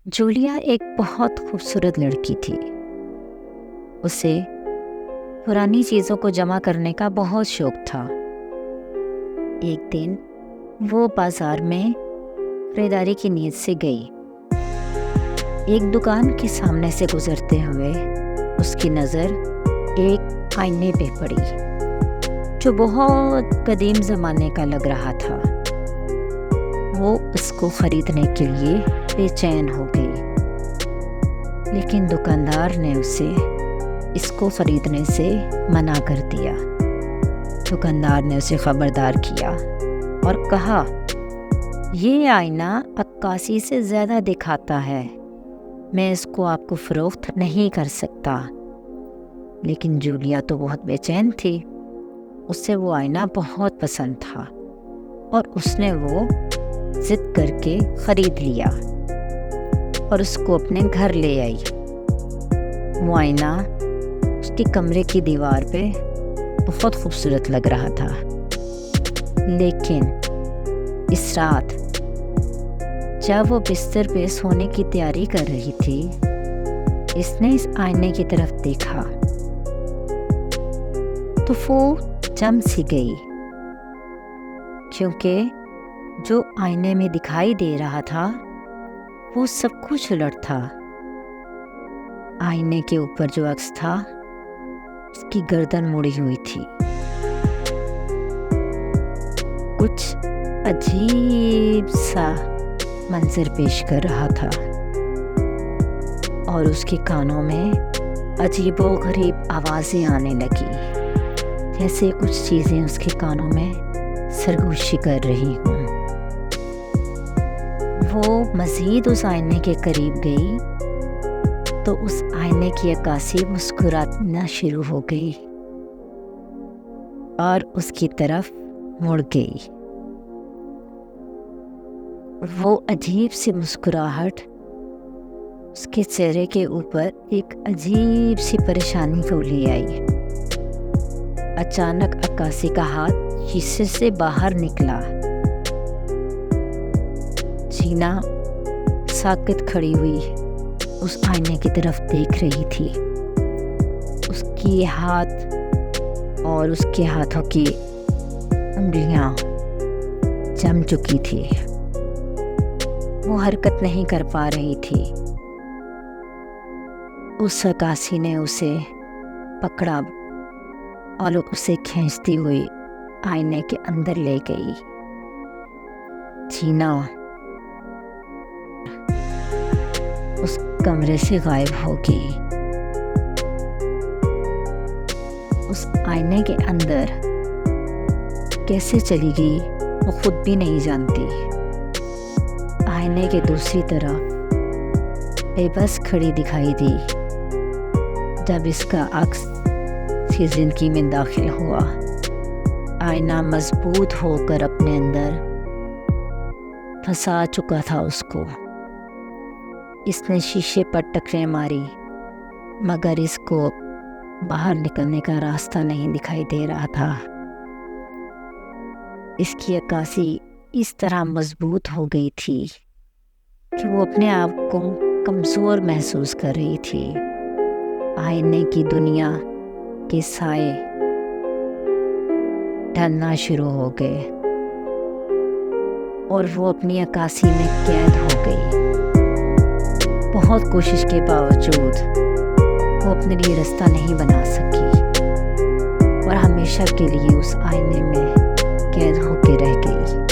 Julia एक बहुत खूबसूरत लड़की थी। उसे पुरानी चीज़ों को जमा करने का बहुत शौक था। एक दिन वो बाजार में खरीदारी की नीयत से गई। एक दुकान के सामने से गुजरते हुए उसकी नज़र एक आईने पे पड़ी जो बहुत कदीम ज़माने का लग रहा था। वो इसको ख़रीदने के लिए बेचैन हो गई, लेकिन दुकानदार ने उसे इसको ख़रीदने से मना कर दिया। दुकानदार ने उसे ख़बरदार किया और कहा, ये आईना अक्कासी से ज़्यादा दिखाता है, मैं इसको आपको फ़रोख्त नहीं कर सकता। लेकिन जूलिया तो बहुत बेचैन थी। उसे वो आईना बहुत पसंद था और उसने वो ज़िद करके ख़रीद लिया और उसको अपने घर ले आई। वो आईना उसके कमरे की दीवार पे बहुत खूबसूरत लग रहा था, लेकिन इस रात जब वो बिस्तर पे सोने की तैयारी कर रही थी, इसने इस आईने की तरफ देखा तो वो जम सी गई, क्योंकि जो आईने में दिखाई दे रहा था वो सब कुछ उलट था। आईने के ऊपर जो अक्स था उसकी गर्दन मुड़ी हुई थी, कुछ अजीब सा मंजर पेश कर रहा था और उसके कानों में अजीबोगरीब आवाज़ें आने लगी, जैसे कुछ चीज़ें उसके कानों में सरगोशी कर रही हों। वो मज़ीद उस आईने के करीब गई तो उस आईने की अक्कासी मुस्कुराना शुरू हो गई और उसकी तरफ मुड़ गई। वो अजीब सी मुस्कुराहट उसके चेहरे के ऊपर एक अजीब सी परेशानी को ले आई। अचानक अक्कासी का हाथ शीशे से बाहर निकला। जीना साकित खड़ी हुई उस आईने की तरफ देख रही थी। उसकी हाथ और उसके हाथों की उंगलियां जम चुकी थी। वो हरकत नहीं कर पा रही थी। उस अक्कासी ने उसे पकड़ा और उसे खींचती हुई आईने के अंदर ले गई। जीना उस कमरे से गायब हो गई। उस आईने के अंदर कैसे चली गई वो खुद भी नहीं जानती। आईने के दूसरी तरफ बेबस खड़ी दिखाई दी जब इसका अक्स उसकी जिंदगी में दाखिल हुआ। आईना मजबूत होकर अपने अंदर फंसा चुका था उसको। इसने शीशे पर टकरें मारी, मगर इसको बाहर निकलने का रास्ता नहीं दिखाई दे रहा था। इसकी अक्कासी इस तरह मजबूत हो गई थी कि वो अपने आप को कमज़ोर महसूस कर रही थी। आईने की दुनिया के साए ढलना शुरू हो गए और वो अपनी अक्कासी में कैद हो गई। बहुत कोशिश के बावजूद वो अपने लिए रास्ता नहीं बना सकी और हमेशा के लिए उस आईने में कैद होकर रह गई।